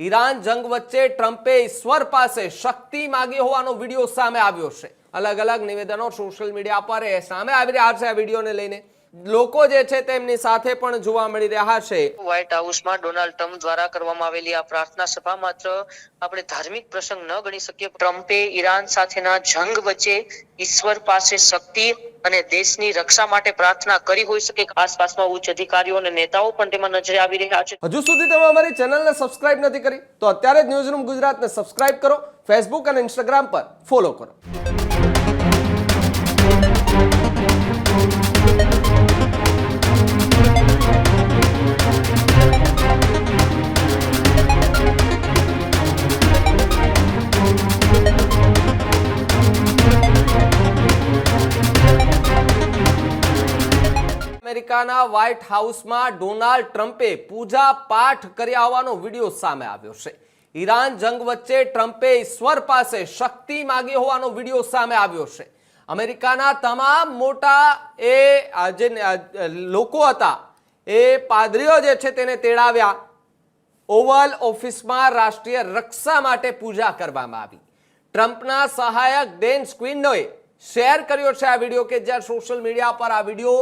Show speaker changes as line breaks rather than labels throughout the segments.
Iran જંગ વચ્ચે ટ્રમ્પે ઈશ્વર પાસે શક્તિ માંગી હોવાનો વિડીયો સામે આવ્યો છે। અલગ અલગ નિવેદનો સોશિયલ મીડિયા પર સામે આવી રહ્યા છે। આ વિડીયોને લઈને લોકો જે છે તેમની સાથે પણ જોવા મળી રહ્યા છે।
વ્હાઇટ હાઉસમાં ડોનાલ્ડ ટ્રમ્પ દ્વારા કરવામાં આવેલી આ પ્રાર્થના સભા માત્ર આપણે ધાર્મિક પ્રસંગ ન ગણી શકીએ। ટ્રમ્પે ઈરાન સાથેના જંગ વચ્ચે ઈશ્વર પાસે શક્તિ અને દેશની રક્ષા માટે પ્રાર્થના કરી હોઈ શકે। આસપાસમાં ઉચ્ચ અધિકારીઓ અને નેતાઓ પણ તેમાં નજરે આવી રહ્યા છે।
હજુ સુધી તમે અમારી ચેનલને સબસ્ક્રાઇબ નથી કરી તો અત્યારે જ ન્યૂઝરૂમ ગુજરાતને સબસ્ક્રાઇબ કરો, ફેસબુક અને ઇન્સ્ટાગ્રામ પર ફોલો કરો। અમેરિકાના વ્હાઇટ હાઉસમાં ડોનાલ્ડ ટ્રમ્પે પૂજા પાઠ કર્યા હોવાનો વિડીયો સામે આવ્યો છે। ઈરાન જંગ વચ્ચે ટ્રમ્પે ઈશ્વર પાસે શક્તિ માંગી હોવાનો વિડીયો સામે આવ્યો છે। અમેરિકાના તમામ મોટા જે લોકો હતા એ પાદરીઓ જે છે તેને તેડાવ્યા। ઓવલ ઓફિસમાં રાષ્ટ્રીય રક્ષા માટે પૂજા કરવામાં આવી। ટ્રમ્પના સહાયક ડેન સ્ક્વિનોએ શેર કર્યો છે આ વિડીયો કે જ્યાં સોશિયલ મીડિયા પર આ વિડીયો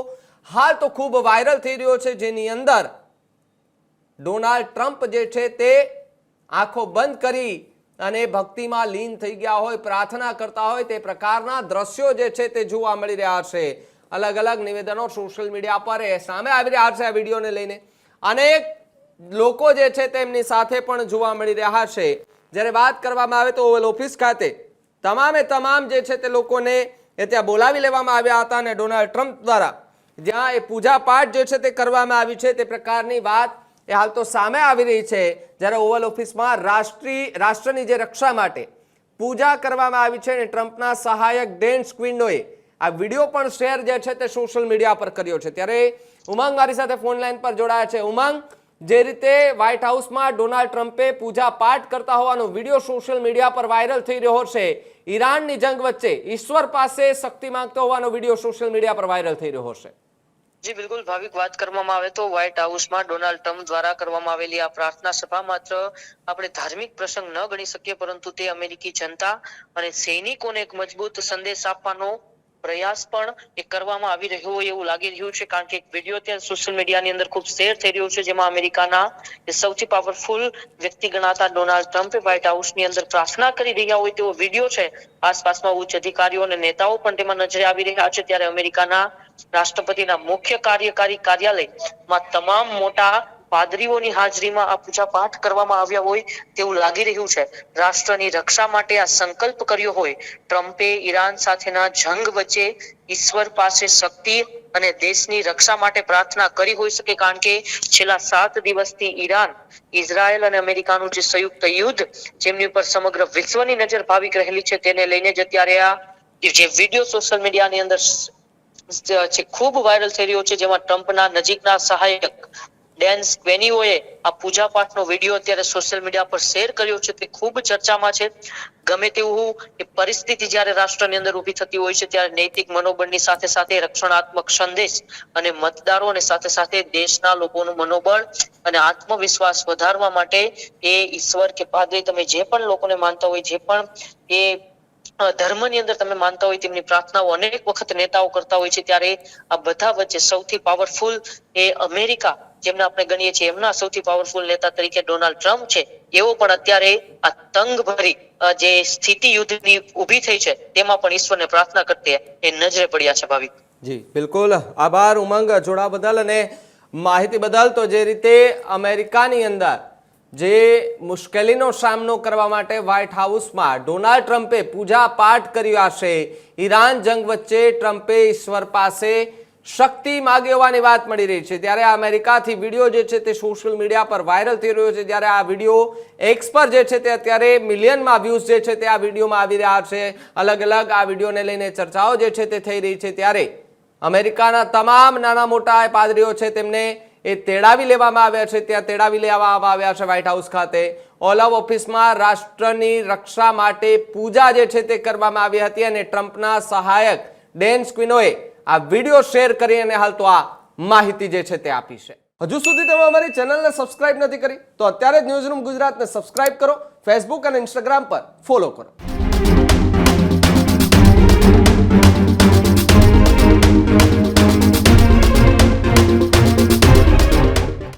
હાલ તો ખૂબ વાયરલ થઈ રહ્યો છે, જેની અંદર ડોનાલ્ડ ટ્રમ્પ જે છે તે આંખો બંધ કરી અને ભક્તિમાં લીન થઈ ગયા હોય, પ્રાર્થના કરતા હોય તે પ્રકારના દ્રશ્યો જે છે તે જોવા મળી રહ્યા છે। અલગ અલગ નિવેદનો સોશિયલ મીડિયા પર સામે આવી રહ્યા છે આ વિડીયોને લઈને અનેક લોકો જે છે તેમની સાથે પણ જોવા મળી રહ્યા છે। જ્યારે વાત કરવામાં આવે તો ઓવલ ઓફિસ ખાતે તમામે તમામ જે છે તે લોકોને ત્યાં બોલાવી લેવામાં આવ્યા હતા અને ડોનાલ્ડ ટ્રમ્પ દ્વારા જ્યાં એ પૂજા પાઠ જે છે તે કરવામાં આવી છે તે પ્રકારની વાત એ હાલ તો સામે આવી રહી છે। જ્યારે ઓવલ ઓફિસમાં રાષ્ટ્રની જે રક્ષા માટે પૂજા કરવામાં આવી છે અને ટ્રમ્પના સહાયક ડેન સ્ક્વિનોએ આ વિડીયો પણ શેર જે છે તે સોશિયલ મીડિયા પર કર્યો છે। ત્યારે ઉમંગ મારી સાથે ફોન લાઈન પર જોડાયા છે। ઉમંગ, જે રીતે વ્હાઇટ હાઉસમાં ડોનાલ્ડ ટ્રમ્પે પૂજા પાઠ કરતા હોવાનો વિડીયો સોશિયલ મીડિયા પર વાયરલ થઈ રહ્યો છે, ઈરાનની જંગ વચ્ચે ઈશ્વર પાસે શક્તિ માંગતો હોવાનો વિડીયો સોશિયલ મીડિયા પર વાયરલ થઈ રહ્યો છે।
જી બિલકુલ ભાવિક, વાત કરવામાં આવે તો વ્હાઇટ હાઉસમાં ડોનાલ્ડ ટ્રમ્પ દ્વારા કરવામાં આવેલી આ પ્રાર્થના સભા માત્ર આપણે ધાર્મિક પ્રસંગ ન ગણી શકીએ, પરંતુ તે અમેરિકી જનતા અને સૈનિકોને એક મજબૂત સંદેશ આપવાનો પ્રયાસ પણ એ કરવામાં આવી રહ્યો હોય એવું લાગી રહ્યું છે। કારણ કે એક વિડીયો ત્યાં સોશિયલ મીડિયાની અંદર ખૂબ શેર થઈ રહ્યો છે, જેમાં અમેરિકાના સૌથી પાવરફુલ વ્યક્તિ ગણાતા ડોનાલ્ડ ટ્રમ્પે વ્હાઇટ હાઉસની અંદર પ્રાર્થના કરી રહ્યા હોય તેવો વિડીયો છે। આસપાસમાં ઉચ્ચ અધિકારીઓ અને નેતાઓ પણ તેમાં નજરે આવી રહ્યા છે। ત્યારે અમેરિકાના રાષ્ટ્રપતિના મુખ્ય કાર્યકારી કાર્યાલયમાં તમામ મોટા પાદરીઓની હાજરીમાં આ પૂજા પાઠ કરવામાં આવ્યા હોય તેવું લાગી રહ્યું છે। રાષ્ટ્રની રક્ષા માટે આ સંકલ્પ કર્યો હોય ટ્રમ્પે ઈરાન સાથેના જંગ વચ્ચે ઈશ્વર પાસે શક્તિ અને દેશની રક્ષા માટે પ્રાર્થના કરી હોઈ શકે। કારણ કે છેલ્લા 7 દિવસથી ઈરાન, ઇઝરાયલ અને અમેરિકાનું જે સંયુક્ત યુદ્ધ જેમની ઉપર સમગ્ર વિશ્વની નજર ભાવિક રહેલી છે તેને લઈને જ અત્યારે આ જે વિડીયો સોશિયલ મીડિયાની અંદર ખૂબ વાયરલ થઈ રહ્યો છે, જેમાં ટ્રમ્પના નજીકના સહાયક ડેન સ્ક્વિનોએ આ પૂજા પાઠનો વિડીયો અત્યારે સોશિયલ મીડિયા પર શેર કર્યો છે તે ખૂબ ચર્ચામાં છે। ગમે તેવું એ પરિસ્થિતિ જ્યારે રાષ્ટ્રની અંદર ઊભી થતી હોય છે ત્યારે નૈતિક મનોબળની સાથે સાથે રક્ષણાત્મક સંદેશ અને મતદારો અને સાથે સાથે દેશના લોકોનું મનોબળ અને આત્મવિશ્વાસ વધારવા માટે એ ઈશ્વર કે પાદરી, તમે જે પણ લોકોને માનતા હોય, જે પણ એ ધર્મની અંદર તમે માનતા હોય તેમની પ્રાર્થનાઓ અનેક વખત નેતાઓ કરતા હોય છે। ત્યારે આ બધા વચ્ચે સૌથી પાવરફુલ એ અમેરિકા જેમને આપણે ગણીએ છીએ એમના સૌથી પાવરફુલ નેતા તરીકે ડોનાલ્ડ ટ્રમ્પ છે, એવો પણ અત્યારે આ તંગ ભરી જે સ્થિતિ યુદ્ધની ઊભી થઈ છે તેમાં પણ ઈશ્વરને પ્રાર્થના કરતે એ નજરે પડ્યા છે। ભાવિક
જી બિલકુલ, આભાર ઉમંગ જોડા બદલ અને માહિતી બદલ। તો જે રીતે અમેરિકાની અંદર જે મુશ્કેલીનો સામનો કરવા માટે વ્હાઇટ હાઉસમાં ડોનાલ્ડ ટ્રમ્પે પૂજા પાઠ કર્યા છે, ઈરાન જંગ વચ્ચે ટ્રમ્પે ઈશ્વર પાસે શક્તિ માગી હોવાની વાત મળી રહી છે, ત્યારે આ અમેરિકાથી વિડીયો જે છે તે સોશિયલ મીડિયા પર વાયરલ થઈ રહ્યો છે। જ્યારે આ વિડીયો એક્સ પર જે છે તે અત્યારે મિલિયનમાં વ્યૂઝ જે છે તે આ વિડીયોમાં આવી રહ્યા છે। અલગ અલગ આ વિડીયોને લઈને ચર્ચાઓ જે છે તે થઈ રહી છે। ત્યારે અમેરિકાના તમામ નાના મોટા પાદરીઓ છે તેમને એ તેડાવી લેવામાં આવ્યા છે, ત્યાં તેડાવી લેવામાં આવ્યા છે વ્હાઇટ હાઉસ ખાતે। ઓવલ ઓફિસમાં રાષ્ટ્રની રક્ષા માટે પૂજા જે છે તે કરવામાં આવી હતી અને ટ્રમ્પના સહાયક ડેન સ્ક્વિનોએ આ વિડીયો શેર કરી અને હાલ તો આ માહિતી જે છે તે આપી છે। હજુ સુધી તમે અમારી ચેનલને સબસ્ક્રાઇબ નથી કરી તો અત્યારે જ ન્યૂઝરૂમ ગુજરાતને સબસ્ક્રાઇબ કરો, ફેસબુક અને ઇન્સ્ટાગ્રામ પર ફોલો કરો.